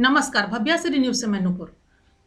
नमस्कार, भव्याश्री न्यूज से मैं नूपुर।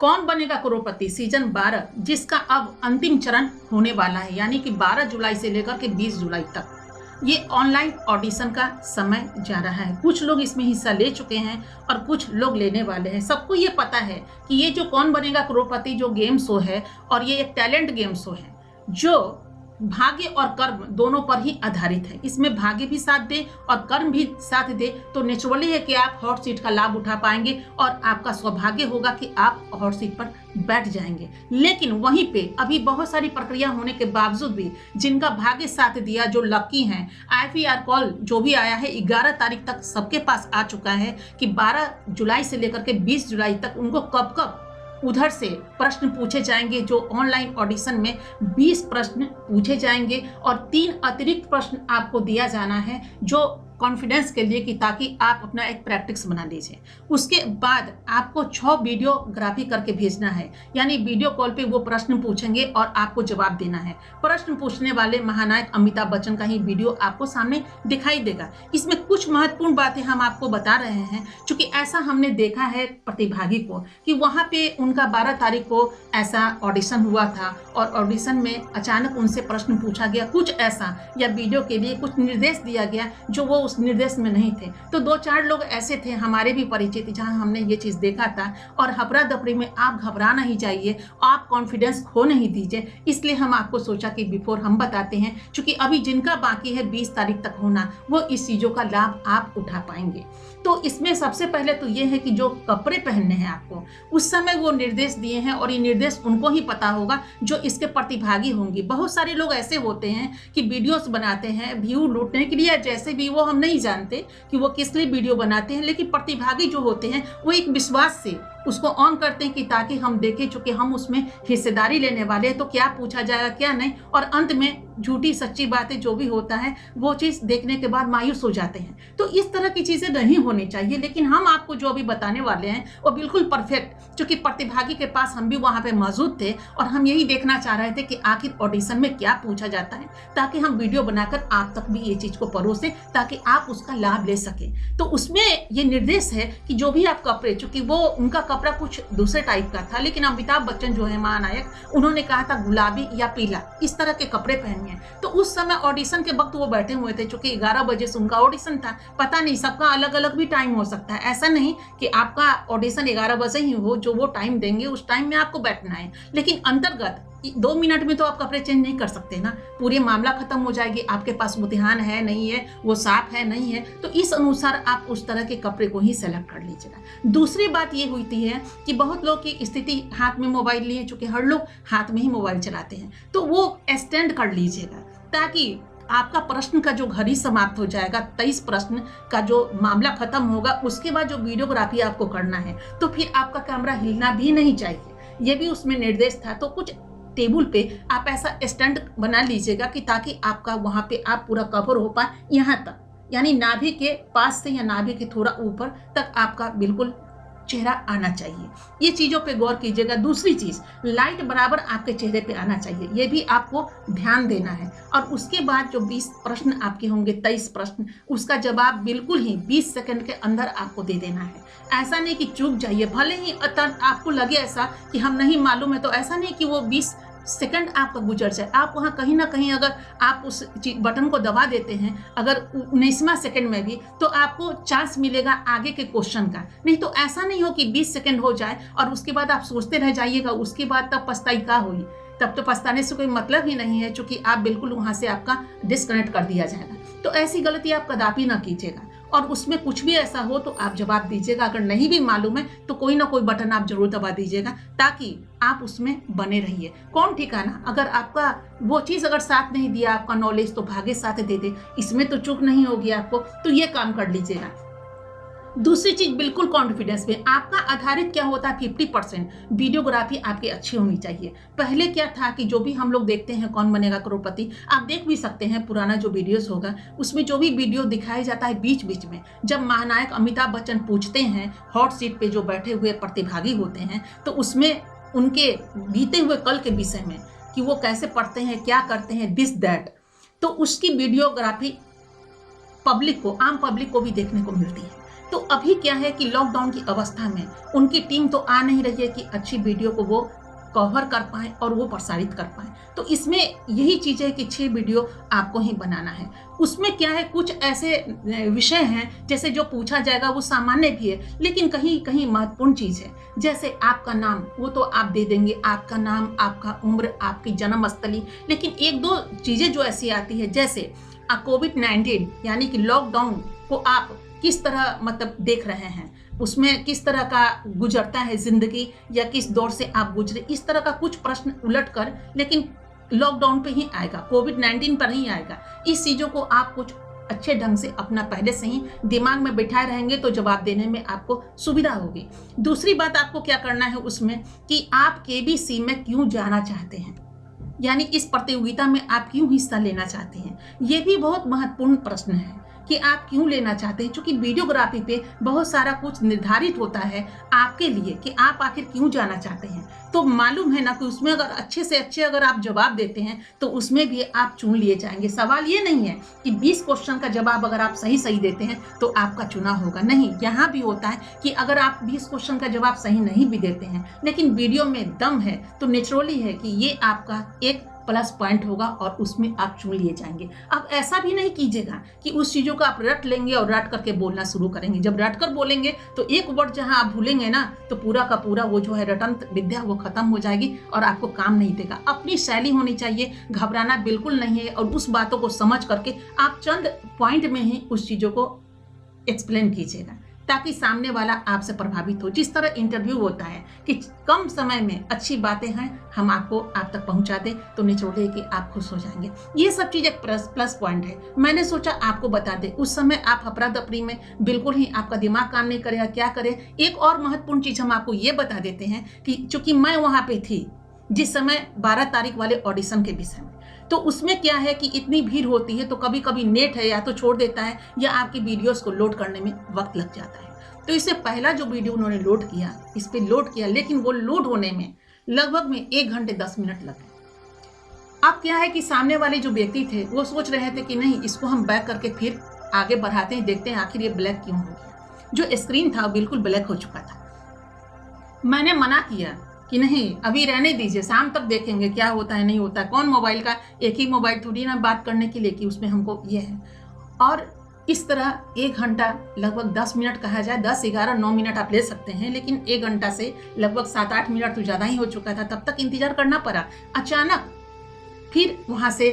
कौन बनेगा करोड़पति सीजन 12 जिसका अब अंतिम चरण होने वाला है, यानी कि 12 जुलाई से लेकर के 20 जुलाई तक ये ऑनलाइन ऑडिशन का समय जा रहा है। कुछ लोग इसमें हिस्सा ले चुके हैं और कुछ लोग लेने वाले हैं। सबको ये पता है कि ये जो कौन बनेगा करोड़पति जो गेम शो है और ये एक टैलेंट गेम शो है जो भाग्य और कर्म दोनों पर ही आधारित है। इसमें भाग्य भी साथ दे और कर्म भी साथ दे तो नेचुरली है कि आप हॉट सीट का लाभ उठा पाएंगे और आपका सौभाग्य होगा कि आप हॉट सीट पर बैठ जाएंगे। लेकिन वहीं पे अभी बहुत सारी प्रक्रिया होने के बावजूद भी जिनका भाग्य साथ दिया, जो लकी हैं, IVR कॉल जो भी आया है 11 तारीख तक सबके पास आ चुका है कि 12 जुलाई से लेकर के 20 जुलाई तक उनको कब कब उधर से प्रश्न पूछे जाएंगे। जो ऑनलाइन ऑडिशन में 20 प्रश्न पूछे जाएंगे और 3 अतिरिक्त प्रश्न आपको दिया जाना है जो कॉन्फिडेंस के लिए कि ताकि आप अपना एक प्रैक्टिस बना लीजिए। उसके बाद आपको 6 वीडियोग्राफी करके भेजना है, यानी वीडियो कॉल पे वो प्रश्न पूछेंगे और आपको जवाब देना है। प्रश्न पूछने वाले महानायक अमिताभ बच्चन का ही वीडियो आपको सामने दिखाई देगा। इसमें कुछ महत्वपूर्ण बातें हम आपको बता रहे हैं, क्योंकि ऐसा हमने देखा है प्रतिभागी को कि वहाँ पे उनका 12 तारीख को ऐसा ऑडिशन हुआ था और ऑडिशन में अचानक उनसे प्रश्न पूछा गया कुछ ऐसा, या वीडियो के लिए कुछ निर्देश दिया गया जो वो उस निर्देश में नहीं थे। तो 2-4 लोग ऐसे थे हमारे भी परिचित जहां हमने ये चीज देखा था। और हफरा दफरी में आप घबराना नहीं चाहिए, आप कॉन्फिडेंस खो नहीं दीजिए। इसलिए हम आपको सोचा कि बिफोर हम बताते हैं, क्योंकि अभी जिनका बाकी है 20 तारीख तक होना, वो इस चीजों का लाभ आप उठा पाएंगे। तो इसमें सबसे पहले तो ये है कि जो कपड़े पहनने हैं आपको, उस समय वो निर्देश दिए हैं और ये निर्देश उनको ही पता होगा जो इसके प्रतिभागी होंगे। बहुत सारे लोग ऐसे होते हैं कि वीडियोस बनाते हैं व्यू लूटने के लिए, जैसे भी वो हम नहीं जानते कि वो किस लिए वीडियो बनाते हैं, लेकिन प्रतिभागी जो होते हैं वो एक विश्वास से उसको ऑन करते हैं कि ताकि हम देखें, चूंकि हम उसमें हिस्सेदारी लेने वाले हैं तो क्या पूछा जाएगा क्या नहीं, और अंत में झूठी सच्ची बातें जो भी होता है वो चीज देखने के बाद मायूस हो जाते हैं। तो इस तरह की चीजें नहीं होनी चाहिए। लेकिन हम आपको जो अभी बताने वाले हैं वो बिल्कुल परफेक्ट, क्योंकि प्रतिभागी के पास हम भी वहां पे मौजूद थे और हम यही देखना चाह रहे थे कि आखिर ऑडिशन में क्या पूछा जाता है, ताकि हम वीडियो बनाकर आप तक भी ये चीज को परोसे ताकि आप उसका लाभ ले सके। तो उसमें ये निर्देश है कि जो भी आप कपड़े, चूंकि वो उनका कपड़ा कुछ दूसरे टाइप का था, लेकिन अमिताभ बच्चन जो है महानायक, उन्होंने कहा था गुलाबी या पीला इस तरह के कपड़े पहने। तो उस समय ऑडिशन के वक्त वो बैठे हुए थे, क्योंकि 11 बजे से उनका ऑडिशन था। पता नहीं सबका अलग अलग भी टाइम हो सकता है, ऐसा नहीं कि आपका ऑडिशन 11 बजे ही हो, जो वो टाइम देंगे उस टाइम में आपको बैठना है। लेकिन अंतर्गत 2 मिनट में तो आप कपड़े चेंज नहीं कर सकते ना, पूरे मामला खत्म हो जाएगी। आपके पास वो ध्यान है नहीं है, वो साफ है नहीं है, तो इस अनुसार आप उस तरह के कपड़े को ही सेलेक्ट कर लीजिएगा। दूसरी बात ये हुई है कि बहुत लोग की स्थिति हाथ में मोबाइल लिए, चूंकि हर लोग हाथ में ही मोबाइल चलाते हैं, तो वो स्टैंड कर लीजिएगा ताकि आपका प्रश्न का जो घड़ी समाप्त हो जाएगा, 23 प्रश्न का जो मामला खत्म होगा, उसके बाद जो वीडियोग्राफी आपको करना है तो फिर आपका कैमरा हिलना भी नहीं चाहिए। ये भी उसमें निर्देश था। तो कुछ टेबल पे आप ऐसा स्टैंड बना लीजिएगा कि ताकि आपका वहां पे आप पूरा कवर हो पाए यहाँ तक, यानी नाभि के पास से या नाभि के थोड़ा ऊपर तक आपका बिल्कुल चेहरा आना चाहिए। ये चीजों पे गौर कीजिएगा। दूसरी चीज, लाइट बराबर आपके चेहरे पे आना चाहिए, ये भी आपको ध्यान देना है। और उसके बाद जो 20 प्रश्न आपके होंगे, 23 प्रश्न, उसका जवाब बिल्कुल ही 20 सेकंड के अंदर आपको दे देना है। ऐसा नहीं कि चूक जाइए, भले ही आपको लगे ऐसा कि हम नहीं मालूम है, तो ऐसा नहीं कि वो 20 सेकंड आपका गुजर जाए। आप वहाँ कहीं ना कहीं अगर आप उस बटन को दबा देते हैं, अगर 19वां सेकंड में भी, तो आपको चांस मिलेगा आगे के क्वेश्चन का। नहीं तो ऐसा नहीं हो कि 20 सेकंड हो जाए और उसके बाद आप सोचते रह जाइएगा, उसके बाद तब पछताई का हुई। तब तो पछताने से कोई मतलब ही नहीं है, क्योंकि आप बिल्कुल वहाँ से आपका डिस्कनेक्ट कर दिया जाएगा। तो ऐसी गलती आप कदापि ना कीजिएगा। और उसमें कुछ भी ऐसा हो तो आप जवाब दीजिएगा। अगर नहीं भी मालूम है तो कोई ना कोई बटन आप जरूर दबा दीजिएगा ताकि आप उसमें बने रहिए। कौन ठिकाना, अगर आपका वो चीज़ अगर साथ नहीं दिया, आपका नॉलेज तो भाग्य साथ दे दे, इसमें तो चूक नहीं होगी आपको, तो ये काम कर लीजिएगा। दूसरी चीज, बिल्कुल कॉन्फिडेंस में आपका आधारित क्या होता है, 50% वीडियोग्राफी आपकी अच्छी होनी चाहिए। पहले क्या था कि जो भी हम लोग देखते हैं कौन बनेगा करोड़पति, आप देख भी सकते हैं पुराना जो वीडियोस होगा, उसमें जो भी वीडियो दिखाया जाता है बीच बीच में जब महानायक अमिताभ बच्चन पूछते हैं हॉट सीट पे जो बैठे हुए प्रतिभागी होते हैं, तो उसमें उनके बीते हुए कल के विषय में कि वो कैसे पढ़ते हैं, क्या करते हैं, दिस दैट, तो उसकी वीडियोग्राफी पब्लिक को, आम पब्लिक को भी देखने को मिलती है। तो अभी क्या है कि लॉकडाउन की अवस्था में उनकी टीम तो आ नहीं रही है कि अच्छी वीडियो को वो कवर कर पाए और वो प्रसारित कर पाए। तो इसमें यही चीज़ है कि 6 वीडियो आपको ही बनाना है। उसमें क्या है, कुछ ऐसे विषय हैं जैसे जो पूछा जाएगा वो सामान्य भी है, लेकिन कहीं कहीं महत्वपूर्ण चीज़ है। जैसे आपका नाम, वो तो आप दे देंगे, आपका नाम, आपका उम्र, आपकी जन्मस्थली, लेकिन एक दो चीज़ें जो ऐसी आती है जैसे कोविड-19 यानी कि लॉकडाउन को आप किस तरह मतलब देख रहे हैं, उसमें किस तरह का गुजरता है ज़िंदगी या किस दौर से आप गुजरे, इस तरह का कुछ प्रश्न उलट कर, लेकिन लॉकडाउन पे ही आएगा, कोविड-19 पर ही आएगा। इस चीज़ों को आप कुछ अच्छे ढंग से अपना पहले से ही दिमाग में बिठाए रहेंगे तो जवाब देने में आपको सुविधा होगी। दूसरी बात आपको क्या करना है उसमें कि आप केबीसी में क्यों जाना चाहते हैं, यानी इस प्रतियोगिता में आप क्यों हिस्सा लेना चाहते हैं। ये भी बहुत महत्वपूर्ण प्रश्न है कि आप क्यों लेना चाहते हैं, क्योंकि वीडियोग्राफी पे बहुत सारा कुछ निर्धारित होता है आपके लिए कि आप आखिर क्यों जाना चाहते हैं। तो मालूम है ना कि उसमें अगर अच्छे से अच्छे अगर आप जवाब देते हैं तो उसमें भी आप चुन लिए जाएंगे। सवाल ये नहीं है कि 20 क्वेश्चन का जवाब अगर आप सही सही देते हैं तो आपका चुनाव होगा, नहीं। यहाँ भी होता है कि अगर आप 20 क्वेश्चन का जवाब सही नहीं भी देते हैं लेकिन वीडियो में दम है तो नेचुरली है कि ये आपका एक प्लस पॉइंट होगा और उसमें आप चुन लिए जाएंगे। अब ऐसा भी नहीं कीजिएगा कि उस चीज़ों को आप रट लेंगे और रट करके बोलना शुरू करेंगे। जब रट कर बोलेंगे तो एक वर्ड जहां आप भूलेंगे ना तो पूरा का पूरा वो जो है रटन विद्या वो खत्म हो जाएगी और आपको काम नहीं देगा। अपनी शैली होनी चाहिए, घबराना बिल्कुल नहीं है और उस बातों को समझ करके आप चंद पॉइंट में ही उस चीज़ों को एक्सप्लेन कीजिएगा ताकि सामने वाला आपसे प्रभावित हो। जिस तरह इंटरव्यू होता है कि कम समय में अच्छी बातें हैं हम आपको आप तक पहुंचा दें तो निचोड़े कि आप खुश हो जाएंगे। ये सब चीज़ एक प्लस पॉइंट है, मैंने सोचा आपको बता दें। उस समय आप अफरा तफरी में बिल्कुल ही आपका दिमाग काम नहीं करेगा, क्या करें। एक और महत्वपूर्ण चीज़ हम आपको ये बता देते हैं कि चूंकि मैं वहाँ पे थी जिस समय 12 तारीख वाले ऑडिशन के विषय में, तो उसमें क्या है कि इतनी भीड़ होती है तो कभी कभी नेट है या तो छोड़ देता है या आपकी वीडियोस को लोड करने में वक्त लग जाता है। तो इससे पहला जो वीडियो उन्होंने लोड किया, इस पे लोड किया, लेकिन वो लोड होने में लगभग में 1 घंटे 10 मिनट लगे। अब क्या है कि सामने वाले जो व्यक्ति थे वो सोच रहे थे कि नहीं इसको हम बैक करके फिर आगे बढ़ाते हैं, देखते हैं आखिर ये ब्लैक क्यों हो गया। जो स्क्रीन था बिल्कुल ब्लैक हो चुका था। मैंने मना किया कि नहीं अभी रहने दीजिए, शाम तक देखेंगे क्या होता है नहीं होता है। कौन मोबाइल का एक ही मोबाइल थोड़ी ना बात करने के लिए कि उसमें हमको ये है। और इस तरह 1 घंटा लगभग 10 मिनट कहा जाए, 10, 11, 9 मिनट आप ले सकते हैं, लेकिन 1 घंटा से लगभग 7-8 मिनट तो ज़्यादा ही हो चुका था। तब तक इंतजार करना पड़ा। अचानक फिर वहाँ से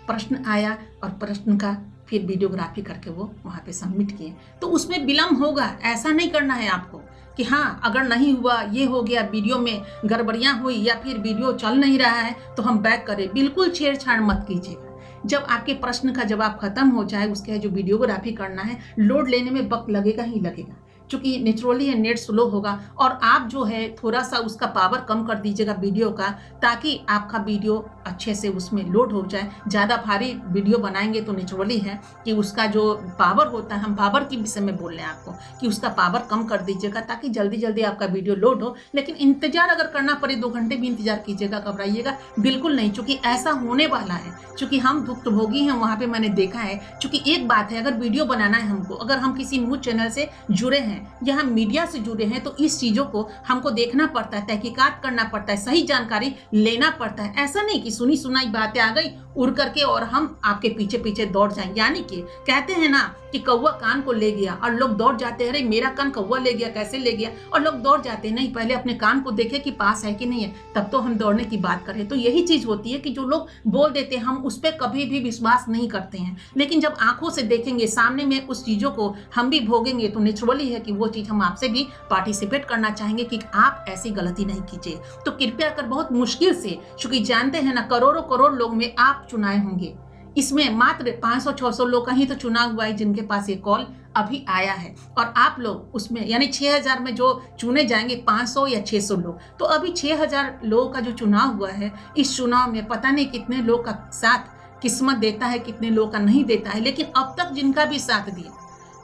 प्रश्न आया और प्रश्न का फिर वीडियोग्राफी करके वो वहाँ पे सबमिट किए। तो उसमें विलम्ब होगा, ऐसा नहीं करना है आपको कि हाँ अगर नहीं हुआ, ये हो गया, वीडियो में गड़बड़ियाँ हुई या फिर वीडियो चल नहीं रहा है तो हम बैक करें। बिल्कुल छेड़छाड़ मत कीजिएगा। जब आपके प्रश्न का जवाब खत्म हो जाए उसके जो वीडियोग्राफी करना है लोड लेने में वक्त लगेगा ही लगेगा, क्योंकि नेचुरली है नेट स्लो होगा। और आप जो है थोड़ा सा उसका पावर कम कर दीजिएगा वीडियो का, ताकि आपका वीडियो अच्छे से उसमें लोड हो जाए। ज़्यादा भारी वीडियो बनाएंगे तो नेचुरली है कि उसका जो पावर होता है, हम पावर के विषय में बोल रहे हैं आपको कि उसका पावर कम कर दीजिएगा ताकि जल्दी जल्दी आपका वीडियो लोड हो। लेकिन इंतजार अगर करना पड़े 2 घंटे भी इंतजार कीजिएगा, घबराइएगा बिल्कुल नहीं, चूँकि ऐसा होने वाला है। चूँकि हम भुक्तभोगी हैं, वहाँ पर मैंने देखा है। चूँकि एक बात है, अगर वीडियो बनाना है हमको, अगर हम किसी न्यूज़ चैनल से जुड़े हैं या हम मीडिया से जुड़े हैं तो इस चीज़ों को हमको देखना पड़ता है, तहकीकात करना पड़ता है, सही जानकारी लेना पड़ता है। ऐसा नहीं कि सुनी सुनाई बातें आ गई उड़ करके और हम आपके पीछे पीछे दौड़ जाएं। यानी कि कहते हैं ना कि कौवा कान को ले गया और लोग दौड़ जाते हैं, अरे मेरा कान कौवा ले गया, कैसे ले गया, और लोग दौड़ जाते हैं। नहीं, पहले अपने कान को देखे कि पास है कि नहीं है, तब तो हम दौड़ने की बात करें। तो यही चीज़ होती है कि जो लोग बोल देते हैं हम उस पर कभी भी विश्वास नहीं करते हैं, लेकिन जब आंखों से देखेंगे, सामने में उस चीज़ों को हम भी भोगेंगे तो नेचुरली है कि वो चीज़ हम आपसे भी पार्टिसिपेट करना चाहेंगे कि आप ऐसी गलती नहीं कीजिए। तो कृपया कर बहुत मुश्किल से, क्योंकि जानते हैं ना करोड़ों करोड़ लोग में आप चुनाए होंगे, इसमें मात्र 500-600 लोग का ही तो चुनाव हुआ है जिनके पास ये कॉल अभी आया है। और आप लोग उसमें यानी 6000 में जो चुने जाएंगे 500 या 600 लोग, तो अभी 6000 लोगों का जो चुनाव हुआ है, इस चुनाव में पता नहीं कितने लोग का साथ किस्मत देता है, कितने लोग का नहीं देता है। लेकिन अब तक जिनका भी साथ दिया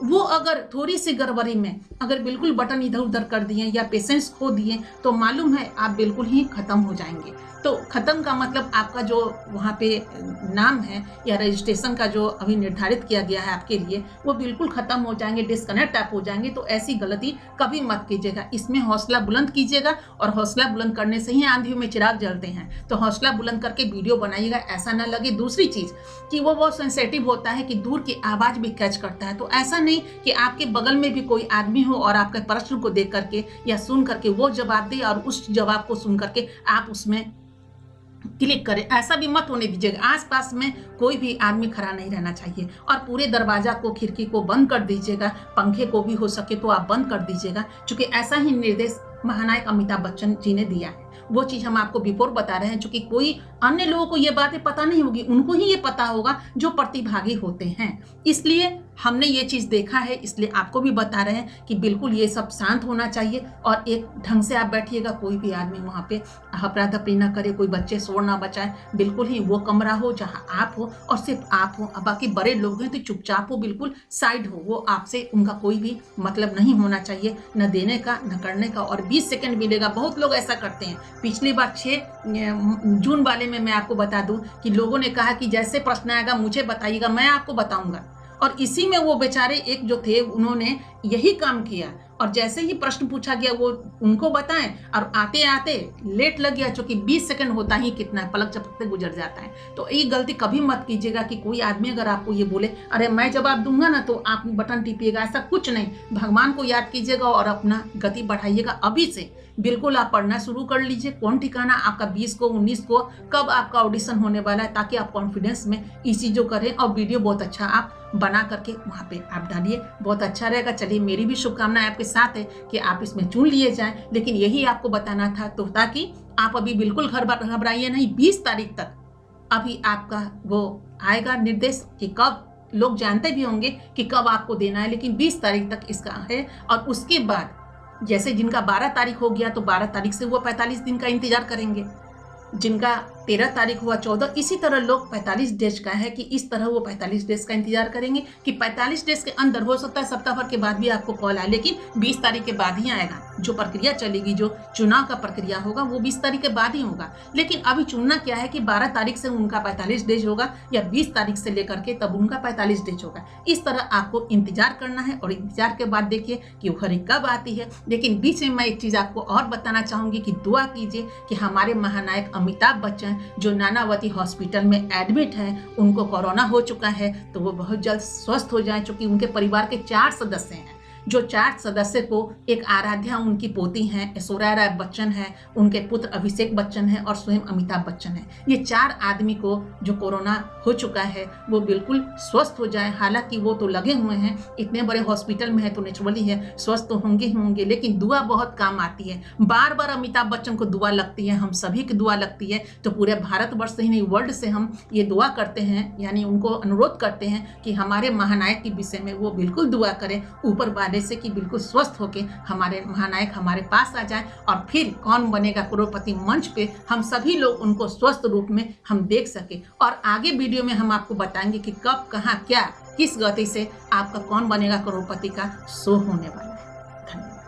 वो अगर थोड़ी सी गड़बड़ी में अगर बिल्कुल बटन इधर उधर कर दिए या पेशेंस खो दिए तो मालूम है आप बिल्कुल ही खत्म हो जाएंगे। तो खत्म का मतलब आपका जो वहाँ पे नाम है या रजिस्ट्रेशन का जो अभी निर्धारित किया गया है आपके लिए वो बिल्कुल खत्म हो जाएंगे, डिस्कनेक्ट आप हो जाएंगे। तो ऐसी गलती कभी मत कीजिएगा। इसमें हौसला बुलंद कीजिएगा और हौसला बुलंद करने से ही आंधियों में चिराग जलते हैं। तो हौसला बुलंद करके वीडियो बनाइएगा, ऐसा ना लगे। दूसरी चीज कि वो बहुत सेंसेटिव होता है कि दूर की आवाज भी कैच करता है। तो ऐसा नहीं कि आपके बगल में भी कोई आदमी हो और आपके प्रश्न को देख करके या सुन करके वो जवाब दे और उस जवाब को सुन करके आप उसमें क्लिक करें, ऐसा भी मत होने दीजिएगा। आसपास में कोई भी आदमी खड़ा नहीं रहना चाहिए और पूरे दरवाजा को खिड़की को बंद कर दीजिएगा। पंखे को भी हो सके तो आप बंद कर दीजिएगा, क्योंकि ऐसा ही निर्देश महानायक अमिताभ बच्चन जी ने दिया है। वो चीज हम आपको बिफोर बता रहे हैं, क्योंकि कोई अन्य लोगों को ये बातें पता नहीं होगी, उनको ही ये पता होगा जो प्रतिभागी होते हैं। इसलिए हमने ये चीज देखा है, इसलिए आपको भी बता रहे हैं कि बिल्कुल ये सब शांत होना चाहिए और एक ढंग से आप बैठिएगा। कोई भी आदमी वहाँ पे अफरा तफरी ना करे, कोई बच्चे शोर ना बचाए। बिल्कुल ही वो कमरा हो जहाँ आप हो और सिर्फ आप हो। अब बाकी बड़े लोग हैं तो चुपचाप हो, बिल्कुल साइड हो। वो आपसे उनका कोई भी मतलब नहीं होना चाहिए, न देने का न करने का। और 20 सेकंड मिलेगा, बहुत लोग ऐसा करते हैं। पिछली बार 6 जून वाले में मैं आपको बता दूं कि लोगों ने कहा कि जैसे प्रश्न आएगा मुझे बताइएगा, मैं आपको बताऊंगा। और इसी में वो बेचारे एक जो थे उन्होंने यही काम किया और जैसे ही प्रश्न पूछा गया वो उनको बताएं और आते आते लेट लग गया, क्योंकि 20 सेकंड होता ही कितना है, पलक झपकते गुजर जाता है। तो ये गलती कभी मत कीजिएगा कि कोई आदमी अगर आपको ये बोले अरे मैं जवाब दूंगा ना तो आप बटन टिपिएगा, ऐसा कुछ नहीं। भगवान को याद कीजिएगा और अपना गति बढ़ाइएगा। अभी से बिल्कुल आप पढ़ना शुरू कर लीजिए। कौन ठिकाना आपका 20 को 19 को कब आपका ऑडिशन होने वाला है, ताकि आप कॉन्फिडेंस में इस चीज़ों करें और वीडियो बहुत अच्छा आप बना करके वहाँ पे आप डालिए, बहुत अच्छा रहेगा। चलिए मेरी भी शुभकामनाएं आपके साथ है कि आप इसमें चुन लिए जाएं, लेकिन यही आपको बताना था तो ताकि आप अभी बिल्कुल घबराइए नहीं। 20 तारीख तक अभी आपका वो आएगा निर्देश कि कब, लोग जानते भी होंगे कि कब आपको देना है, लेकिन 20 तारीख तक इसका है। और उसके बाद जैसे जिनका 12 तारीख हो गया तो 12 तारीख से वो 45 दिन का इंतजार करेंगे, जिनका 13 तारीख हुआ 14, इसी तरह लोग 45 डेज का है कि इस तरह वो 45 डेज का इंतजार करेंगे कि 45 डेज के अंदर, हो सकता है सप्ताह भर के बाद भी आपको कॉल आए, लेकिन 20 तारीख के बाद ही आएगा। जो प्रक्रिया चलेगी, जो चुनाव का प्रक्रिया होगा वो 20 तारीख के बाद ही होगा। लेकिन अभी चुनना क्या है कि 12 तारीख से उनका 45 डेज होगा या 20 तारीख से लेकर के तब उनका 45 डेज होगा। इस तरह आपको इंतजार करना है और इंतजार के बाद देखिए कि वो खरी कब आती है। लेकिन बीच में मैं एक चीज आपको और बताना चाहूंगी कि दुआ कीजिए कि हमारे महानायक अमिताभ बच्चन जो नानावती हॉस्पिटल में एडमिट हैं, उनको कोरोना हो चुका है, तो वो बहुत जल्द स्वस्थ हो जाएं, क्योंकि उनके परिवार के 4 सदस्य हैं। जो 4 सदस्य को एक आराध्या उनकी पोती हैं ऐश्वर्या राय बच्चन है, उनके पुत्र अभिषेक बच्चन है और स्वयं अमिताभ बच्चन है। ये 4 आदमी को जो कोरोना हो चुका है वो बिल्कुल स्वस्थ हो जाए। हालांकि वो तो लगे हुए हैं, इतने बड़े हॉस्पिटल में है तो नेचुरली है स्वस्थ तो होंगे ही होंगे, लेकिन दुआ बहुत काम आती है। बार बार अमिताभ बच्चन को दुआ लगती है, हम सभी की दुआ लगती है। तो पूरे भारतवर्ष से ही नहीं, वर्ल्ड से हम ये दुआ करते हैं, यानी उनको अनुरोध करते हैं कि हमारे महानायक के विषय में वो बिल्कुल दुआ करें ऊपर वाले से कि बिल्कुल स्वस्थ होके हमारे महानायक हमारे पास आ जाए। और फिर कौन बनेगा करोड़पति मंच पे हम सभी लोग उनको स्वस्थ रूप में हम देख सके। और आगे वीडियो में हम आपको बताएंगे कि कब, कहाँ, क्या, किस गति से आपका कौन बनेगा करोड़पति का शो होने वाला।